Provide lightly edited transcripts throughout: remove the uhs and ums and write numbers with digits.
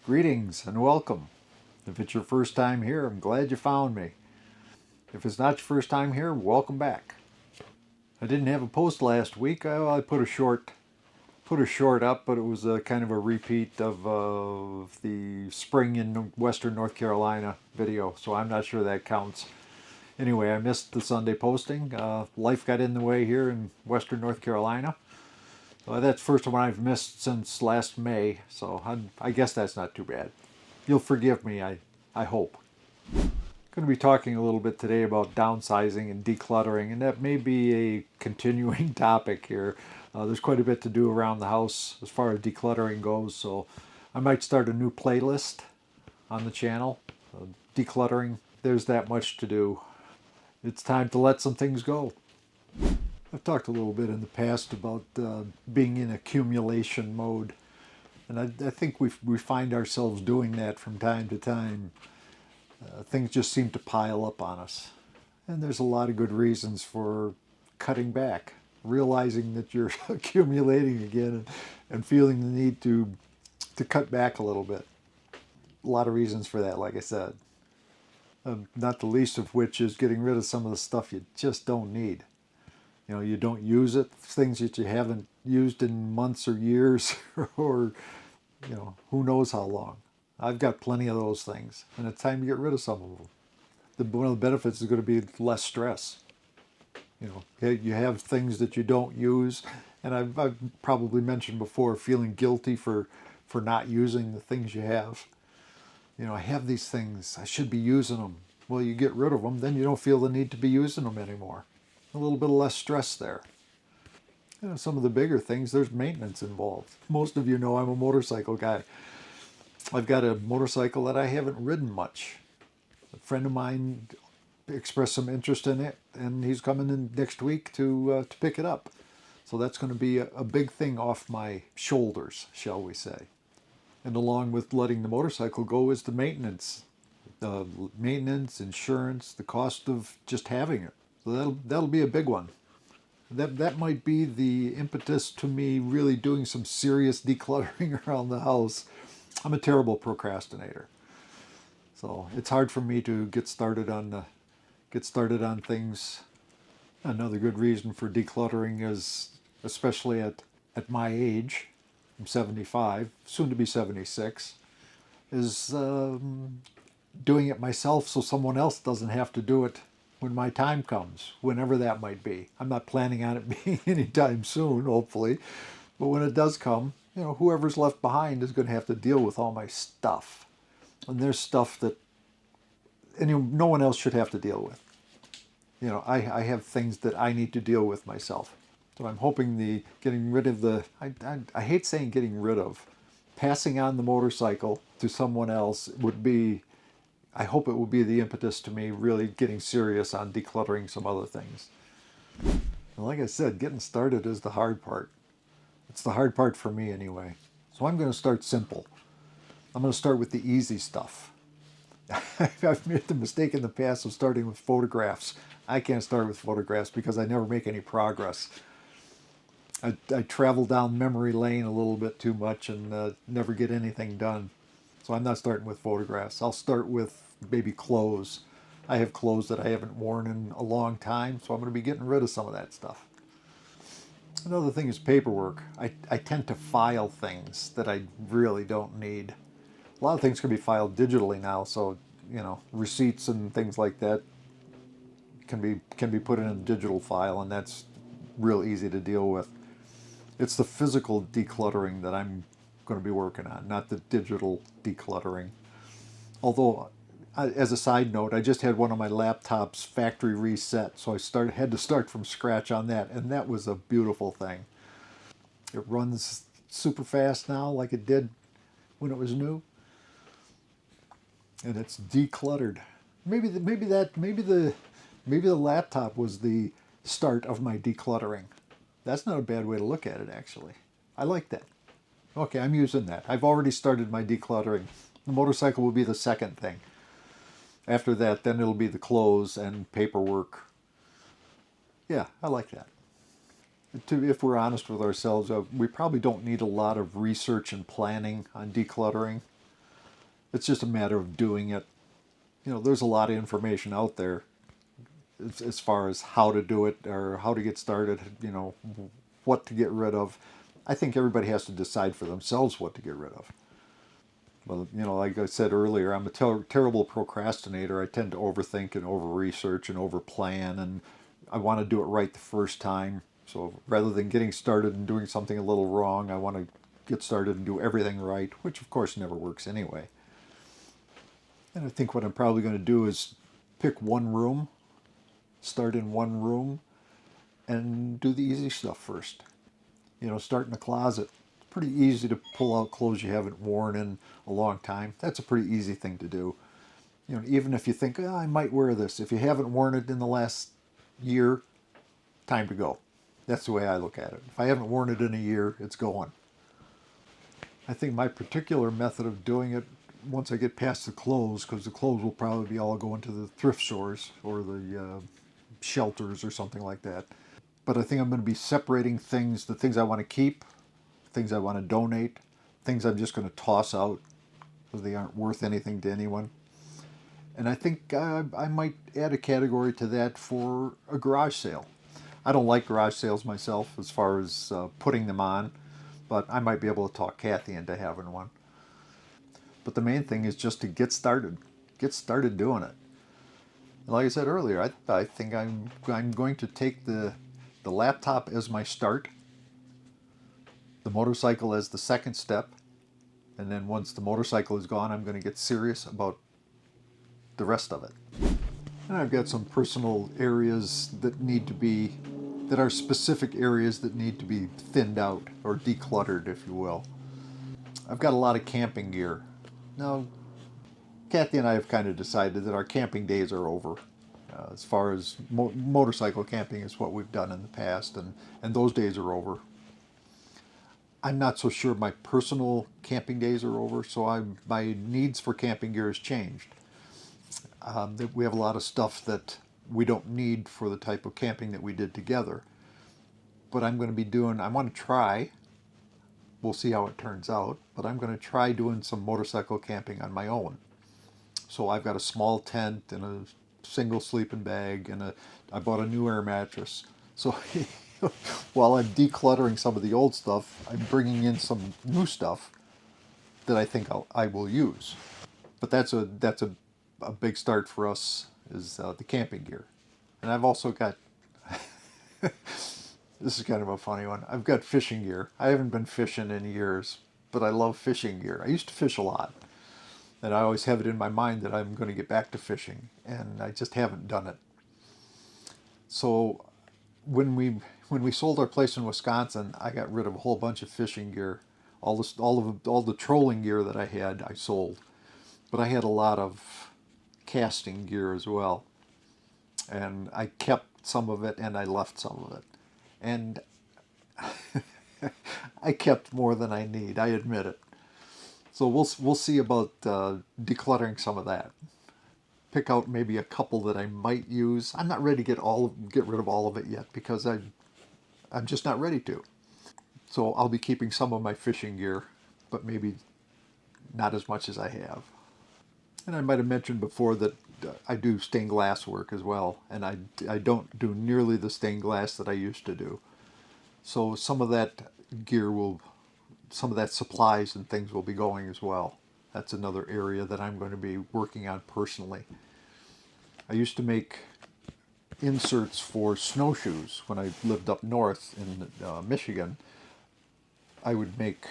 Greetings and welcome. If it's your first time here, I'm glad you found me. If it's not your first time here, welcome back. I didn't have a post last week. I put a short up, but it was a kind of a repeat of the spring in Western North Carolina video, so I'm not sure that counts. Anyway, I missed the Sunday posting. Life got in the way here in Western North Carolina. That's the first one I've missed since last May, so I guess that's not too bad. You'll forgive me, I hope. I'm going to be talking a little bit today about downsizing and decluttering, and that may be a continuing topic here. There's quite a bit to do around the house as far as decluttering goes, so I might start a new playlist on the channel. Decluttering, there's that much to do. It's time to let some things go. I've talked a little bit in the past about being in accumulation mode, and I think we find ourselves doing that from time to time. Things just seem to pile up on us, and there's a lot of good reasons for cutting back, realizing that you're accumulating again, and feeling the need to cut back a little bit. A lot of reasons for that, like I said. Not the least of which is getting rid of some of the stuff you just don't need. You don't use it, things that you haven't used in months or years or, who knows how long. I've got plenty of those things, and it's time to get rid of some of them. One of the benefits is going to be less stress. You have things that you don't use, and I've probably mentioned before feeling guilty for not using the things you have. I have these things, I should be using them. Well, you get rid of them, then you don't feel the need to be using them anymore. A little bit of less stress there. Some of the bigger things, there's maintenance involved. Most of you know I'm a motorcycle guy. I've got a motorcycle that I haven't ridden much. A friend of mine expressed some interest in it, and he's coming in next week to pick it up. So that's going to be a big thing off my shoulders, shall we say. And along with letting the motorcycle go is the maintenance. Maintenance, insurance, the cost of just having it. So that'll be a big one. That might be the impetus to me really doing some serious decluttering around the house. I'm a terrible procrastinator, so it's hard for me to get started on things. Another good reason for decluttering is, especially at my age, I'm 75, soon to be 76, is doing it myself so someone else doesn't have to do it when my time comes, whenever that might be. I'm not planning on it being anytime soon, hopefully, but when it does come, whoever's left behind is going to have to deal with all my stuff. And there's stuff that no one else should have to deal with. I have things that I need to deal with myself. So I'm hoping the getting rid of I hate saying getting rid of, passing on the motorcycle to someone else would be, I hope it will be the impetus to me really getting serious on decluttering some other things. And like I said, getting started is the hard part. It's the hard part for me anyway. So I'm going to start simple. I'm going to start with the easy stuff. I've made the mistake in the past of starting with photographs. I can't start with photographs because I never make any progress. I travel down memory lane a little bit too much and never get anything done. So I'm not starting with photographs. I'll start with maybe clothes. I have clothes that I haven't worn in a long time, so I'm going to be getting rid of some of that stuff. Another thing is paperwork. I tend to file things that I really don't need. A lot of things can be filed digitally now, so receipts and things like that can be put in a digital file, and that's real easy to deal with. It's the physical decluttering that I'm going to be working on, not the digital decluttering. Although, as a side note, I just had one of my laptops factory reset, so had to start from scratch on that, and that was a beautiful thing. It runs super fast now, like it did when it was new, and it's decluttered. Maybe the laptop was the start of my decluttering. That's not a bad way to look at it, actually. I like that. Okay, I'm using that. I've already started my decluttering. The motorcycle will be the second thing. After that, then it'll be the clothes and paperwork. Yeah, I like that. If we're honest with ourselves, we probably don't need a lot of research and planning on decluttering. It's just a matter of doing it. You know, there's a lot of information out there as far as how to do it or how to get started, you know, what to get rid of. I think everybody has to decide for themselves what to get rid of. Well, you know, like I said earlier, I'm a terrible procrastinator. I tend to overthink and over research and over plan, and I want to do it right the first time. So rather than getting started and doing something a little wrong, I want to get started and do everything right, which of course never works anyway. And I think what I'm probably going to do is pick one room, start in one room, and do the easy stuff first. You know, start in the closet. It's pretty easy to pull out clothes you haven't worn in a long time. That's a pretty easy thing to do. You know, even if you think, oh, I might wear this, if you haven't worn it in the last year, time to go. That's the way I look at it. If I haven't worn it in a year, it's going. I think my particular method of doing it, once I get past the clothes, because the clothes will probably be all going to the thrift stores or the shelters or something like that. But I think I'm going to be separating things, the things I want to keep, things I want to donate, things I'm just going to toss out because they aren't worth anything to anyone. And I think I might add a category to that for a garage sale. I don't like garage sales myself as far as putting them on, but I might be able to talk Kathy into having one. But the main thing is just to get started doing it. And like I said earlier, I think I'm going to take the laptop as my start, the motorcycle as the second step, and then once the motorcycle is gone, I'm going to get serious about the rest of it. And I've got some personal areas that are specific areas that need to be thinned out or decluttered, if you will. I've got a lot of camping gear. Now, Kathy and I have kind of decided that our camping days are over. As far as motorcycle camping is what we've done in the past, and those days are over. I'm not so sure my personal camping days are over, so my needs for camping gear has changed. We have a lot of stuff that we don't need for the type of camping that we did together. But I want to try, we'll see how it turns out, but I'm going to try doing some motorcycle camping on my own. So I've got a small tent and a single sleeping bag, and I bought a new air mattress. So while I'm decluttering some of the old stuff, I'm bringing in some new stuff that I think I will use. But a big start for us is the camping gear. And I've also got, this is kind of a funny one, I've got fishing gear. I haven't been fishing in years, but I love fishing gear. I used to fish a lot, and I always have it in my mind that I'm going to get back to fishing, and I just haven't done it. So when we sold our place in Wisconsin, I got rid of a whole bunch of fishing gear. All the trolling gear that I had, I sold. But I had a lot of casting gear as well, and I kept some of it and I left some of it, and I kept more than I need. I admit it. So we'll see about decluttering some of that. Pick out maybe a couple that I might use. I'm not ready to get rid of all of it yet because I'm just not ready to. So I'll be keeping some of my fishing gear, but maybe not as much as I have. And I might have mentioned before that I do stained glass work as well, and I don't do nearly the stained glass that I used to do. So some of that gear will, some of that supplies and things will be going as well. That's another area that I'm going to be working on personally. I used to make inserts for snowshoes when I lived up north in Michigan. I would make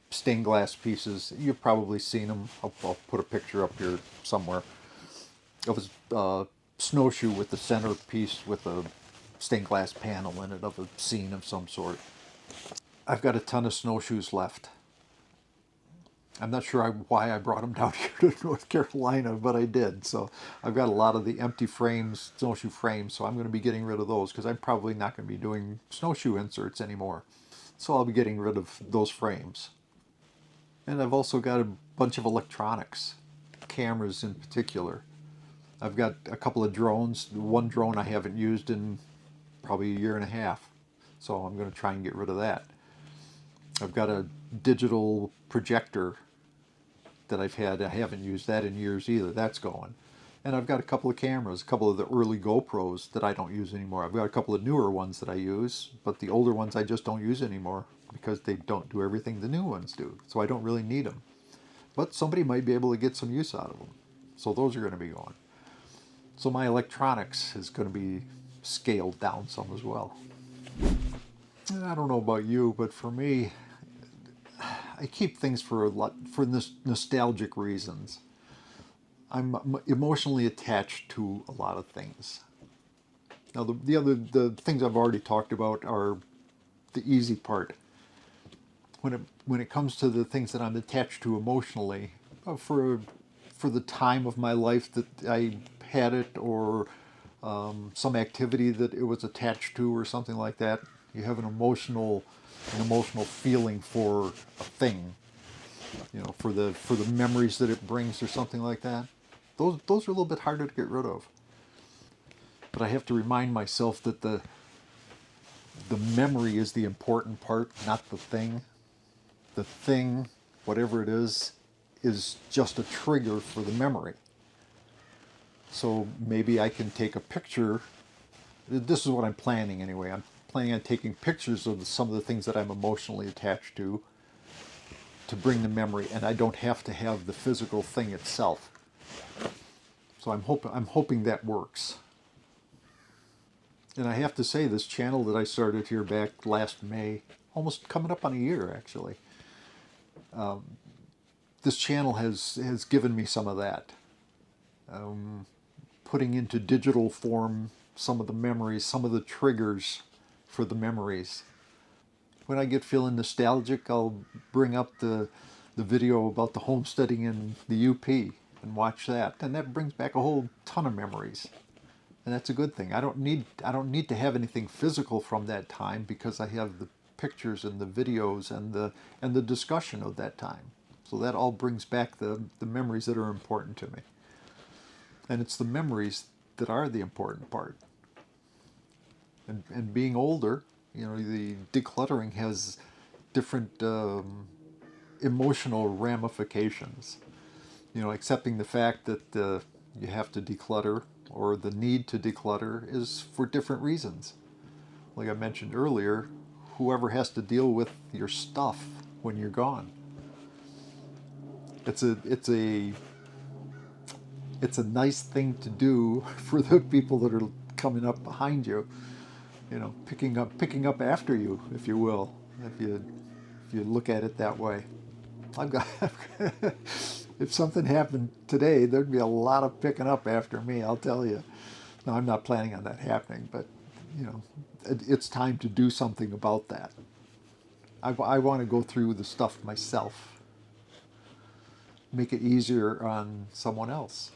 stained glass pieces. You've probably seen them. I'll put a picture up here somewhere. It was a snowshoe with the center piece with a stained glass panel in it of a scene of some sort. I've got a ton of snowshoes left. I'm not sure why I brought them down here to North Carolina, but I did. So I've got a lot of the empty frames, snowshoe frames, so I'm going to be getting rid of those because I'm probably not going to be doing snowshoe inserts anymore. So I'll be getting rid of those frames. And I've also got a bunch of electronics, cameras in particular. I've got a couple of drones. One drone I haven't used in probably a year and a half, so I'm going to try and get rid of that. I've got a digital projector that I've had, I haven't used that in years either. That's going. And I've got a couple of cameras, a couple of the early GoPros that I don't use anymore. I've got a couple of newer ones that I use, but the older ones I just don't use anymore because they don't do everything the new ones do. So I don't really need them. But somebody might be able to get some use out of them. So those are going to be going. So my electronics is going to be scaled down some as well. And I don't know about you, but for me, I keep things for nostalgic reasons. I'm emotionally attached to a lot of things. Now the things I've already talked about are the easy part. When it comes to the things that I'm attached to emotionally, for the time of my life that I had it, or some activity that it was attached to, or something like that, you have an emotional feeling for a thing, for the memories that it brings or something like that. Those are a little bit harder to get rid of. But I have to remind myself that the memory is the important part, not the thing. The thing, whatever it is just a trigger for the memory. So maybe I can take a picture. This is what I'm planning anyway. I'm planning on taking pictures of some of the things that I'm emotionally attached to bring the memory, and I don't have to have the physical thing itself. So I'm hoping that works. And I have to say, this channel that I started here back last May, almost coming up on a year actually, this channel has given me some of that. Putting into digital form some of the memories, some of the triggers for the memories. When I get feeling nostalgic, I'll bring up the video about the homesteading in the UP and watch that, and that brings back a whole ton of memories. And that's a good thing. I don't need to have anything physical from that time, because I have the pictures and the videos and the discussion of that time. So that all brings back the memories that are important to me. And it's the memories that are the important part. And being older, the decluttering has different emotional ramifications. Accepting the fact that you have to declutter, or the need to declutter, is for different reasons. Like I mentioned earlier, whoever has to deal with your stuff when you're gone. It's a nice thing to do for the people that are coming up behind you, picking up after you, if you will, if you look at it that way. I've got if something happened today, there'd be a lot of picking up after me, I'll tell you. Now, I'm not planning on that happening, but it's time to do something about that. I want to go through the stuff myself, make it easier on someone else,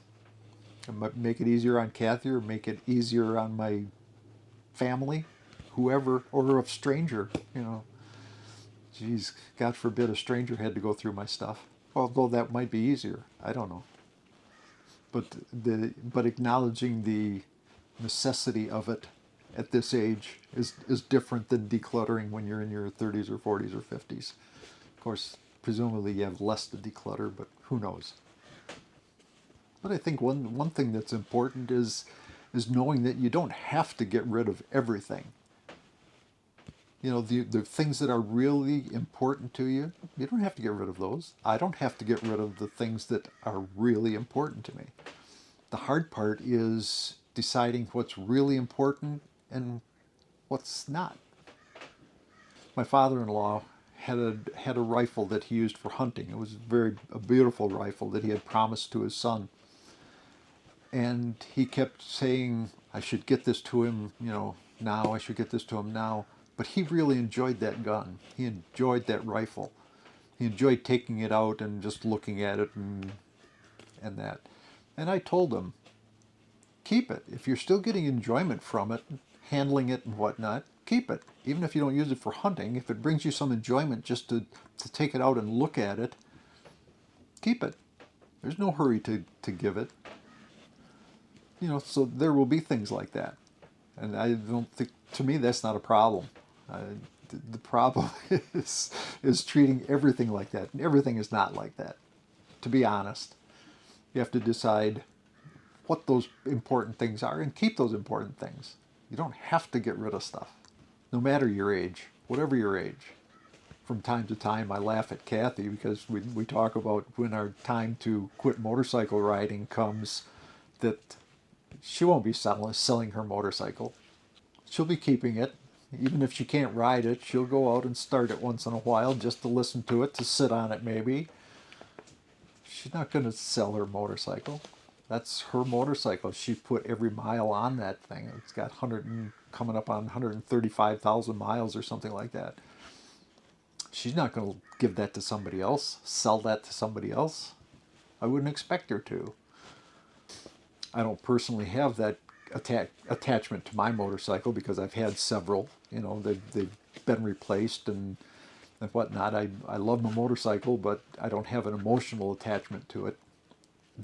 make it easier on Kathy, or make it easier on my family, whoever, or a stranger. Geez, God forbid a stranger had to go through my stuff. Although that might be easier, I don't know. But acknowledging the necessity of it at this age is different than decluttering when you're in your 30s or 40s or 50s. Of course, presumably you have less to declutter, but who knows? But I think one thing that's important is knowing that you don't have to get rid of everything. The things that are really important to you, you don't have to get rid of those. I don't have to get rid of the things that are really important to me. The hard part is deciding what's really important and what's not. My father-in-law had a rifle that he used for hunting. It was a beautiful rifle that he had promised to his son. And he kept saying, I should get this to him, now, I should get this to him now. But he really enjoyed that gun. He enjoyed that rifle. He enjoyed taking it out and just looking at it and that. And I told him, keep it. If you're still getting enjoyment from it, handling it and whatnot, keep it. Even if you don't use it for hunting, if it brings you some enjoyment just to take it out and look at it, keep it. There's no hurry to give it. So there will be things like that. And I don't think, to me, that's not a problem. The problem is treating everything like that. And everything is not like that. to be honest. You have to decide what those important things are and keep those important things. You don't have to get rid of stuff, no matter your age, whatever your age. From time to time, I laugh at Kathy because we talk about when our time to quit motorcycle riding comes, that she won't be selling her motorcycle. She'll be keeping it. Even if she can't ride it, she'll go out and start it once in a while just to listen to it, to sit on it maybe. She's not going to sell her motorcycle. That's her motorcycle. She put every mile on that thing. It's got coming up on 135,000 miles or something like that. She's not going to give that to somebody else, sell that to somebody else. I wouldn't expect her to. I don't personally have that attachment to my motorcycle because I've had several. You know, they've been replaced and whatnot. I love my motorcycle, but I don't have an emotional attachment to it.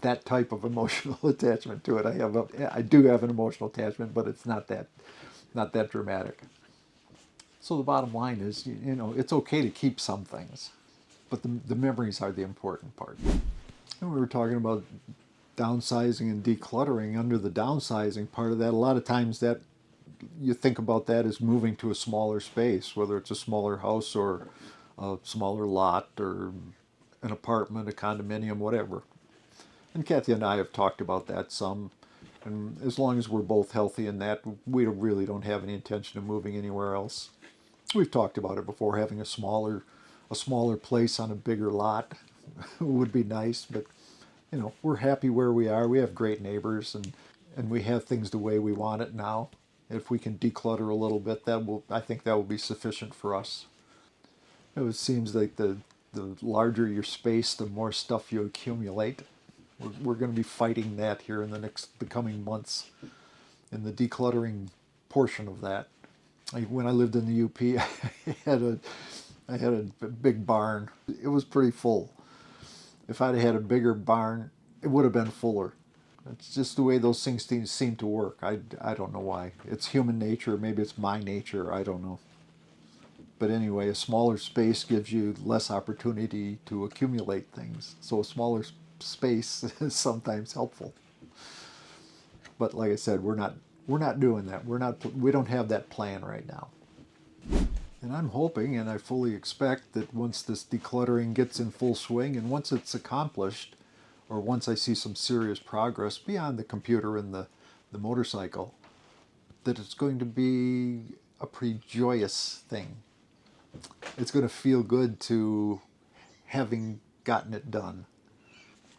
That type of emotional attachment to it. I do have an emotional attachment, but it's not that dramatic. So the bottom line is, you know, it's okay to keep some things, but the memories are the important part. And we were talking about downsizing and decluttering. Under the downsizing part of that, a lot of times that you think about that as moving to a smaller space, whether it's a smaller house or a smaller lot or an apartment, a condominium, whatever. And Kathy and I have talked about that some. And as long as we're both healthy in that, we really don't have any intention of moving anywhere else. We've talked about it before, having a smaller place on a bigger lot would be nice, but you know, we're happy where we are. We have great neighbors and we have things the way we want it now. If we can declutter a little bit, I think that will be sufficient for us. It seems like the larger your space, the more stuff you accumulate. We're going to be fighting that here in the coming months in the decluttering portion of that. When I lived in the UP, I had a big barn. It was pretty full. If I'd had a bigger barn, it would have been fuller. It's just the way those things seem to work. I don't know why. It's human nature. Maybe it's my nature. I don't know. But anyway, a smaller space gives you less opportunity to accumulate things. So a smaller space is sometimes helpful. But like I said, we're not doing that. We don't have that plan right now. And I'm hoping, and I fully expect, that once this decluttering gets in full swing and once it's accomplished, or once I see some serious progress beyond the computer and the motorcycle, that it's going to be a pretty joyous thing. It's going to feel good to having gotten it done.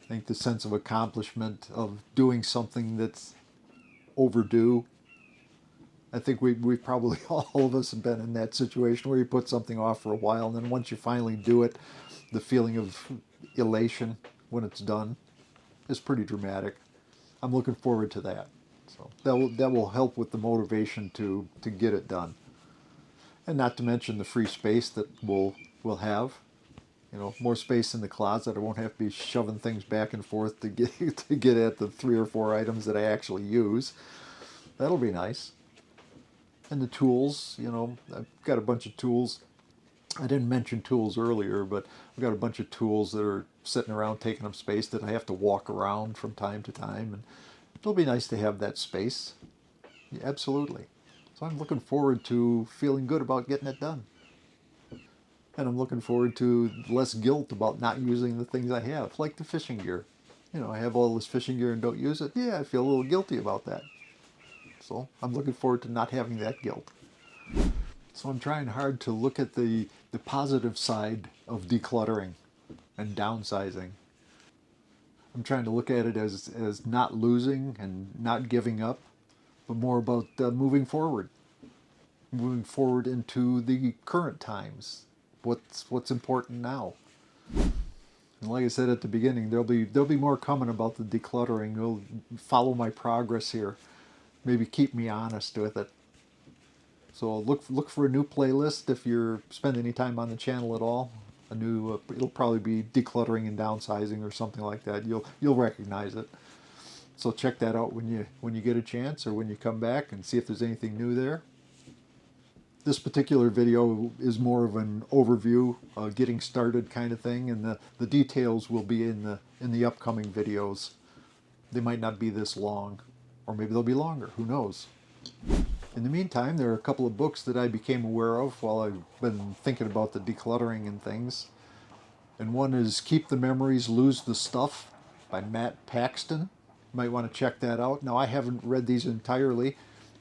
I think the sense of accomplishment of doing something that's overdue. I think we probably, all of us have been in that situation where you put something off for a while, and then once you finally do it, the feeling of elation when it's done is pretty dramatic. I'm looking forward to that. So that will help with the motivation to get it done. And not to mention the free space that we'll have. You know, more space in the closet. I won't have to be shoving things back and forth to get to get at the 3 or 4 items that I actually use. That'll be nice. And the tools, you know, I've got a bunch of tools. I didn't mention tools earlier, but I've got a bunch of tools that are sitting around taking up space that I have to walk around from time to time. And it'll be nice to have that space. Yeah, absolutely. So I'm looking forward to feeling good about getting it done. And I'm looking forward to less guilt about not using the things I have, like the fishing gear. You know, I have all this fishing gear and don't use it. Yeah, I feel a little guilty about that. So I'm looking forward to not having that guilt. So I'm trying hard to look at the positive side of decluttering and downsizing. I'm trying to look at it as not losing and not giving up, but more about moving forward into the current times. What's important now. And like I said at the beginning, there'll be more coming about the decluttering. You'll follow my progress here. Maybe keep me honest with it. So look for a new playlist if you're spending any time on the channel at all. A new it'll probably be decluttering and downsizing or something like that. You'll recognize it. So check that out when you get a chance or when you come back and see if there's anything new there. This particular video is more of an overview, getting started kind of thing, and the details will be in the upcoming videos. They might not be this long, or maybe they'll be longer, who knows. In the meantime, there are a couple of books that I became aware of while I've been thinking about the decluttering and things. And one is Keep the Memories, Lose the Stuff by Matt Paxton. You might want to check that out. Now, I haven't read these entirely.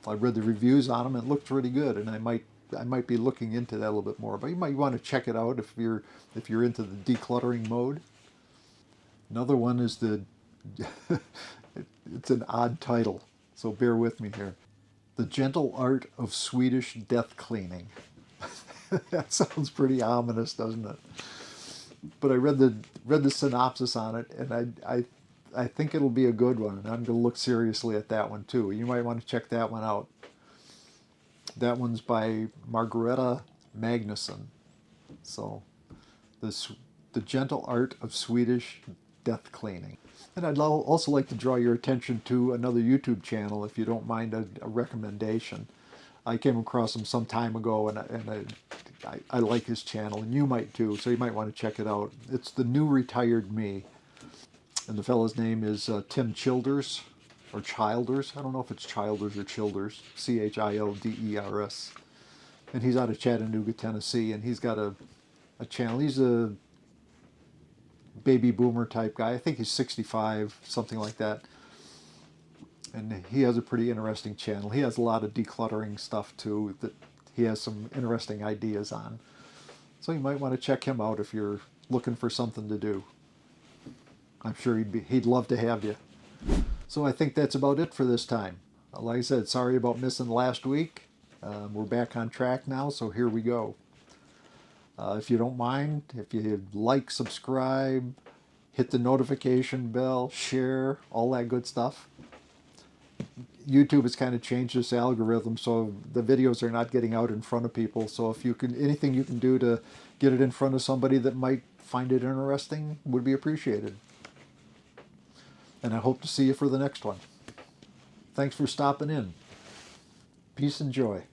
I read the reviews on them. It looked really good, and I might be looking into that a little bit more. But you might want to check it out if you're into the decluttering mode. Another one is it's an odd title, so bear with me here. The Gentle Art of Swedish Death Cleaning. That sounds pretty ominous, doesn't it? But I read the synopsis on it, and I think it'll be a good one, and I'm going to look seriously at that one too. You might want to check that one out. That one's by Margareta Magnusson. So, the Gentle Art of Swedish Death Cleaning. And I'd also like to draw your attention to another YouTube channel, if you don't mind a recommendation. I came across him some time ago, and I like his channel, and you might too, so you might want to check it out. It's The New Retired Me, and the fellow's name is Tim Childers, or Childers. I don't know if it's Childers or Childers, Childers. And he's out of Chattanooga, Tennessee, and he's got a channel. He's a baby boomer type guy. I think he's 65, something like that. And he has a pretty interesting channel. He has a lot of decluttering stuff too that he has some interesting ideas on. So you might want to check him out if you're looking for something to do. I'm sure he'd love to have you. So I think that's about it for this time. Like I said, sorry about missing last week. We're back on track now, so here we go. If you don't mind, if you like, subscribe, hit the notification bell, share, all that good stuff. YouTube has kind of changed this algorithm, so the videos are not getting out in front of people. So if you can, anything you can do to get it in front of somebody that might find it interesting would be appreciated. And I hope to see you for the next one. Thanks for stopping in. Peace and joy.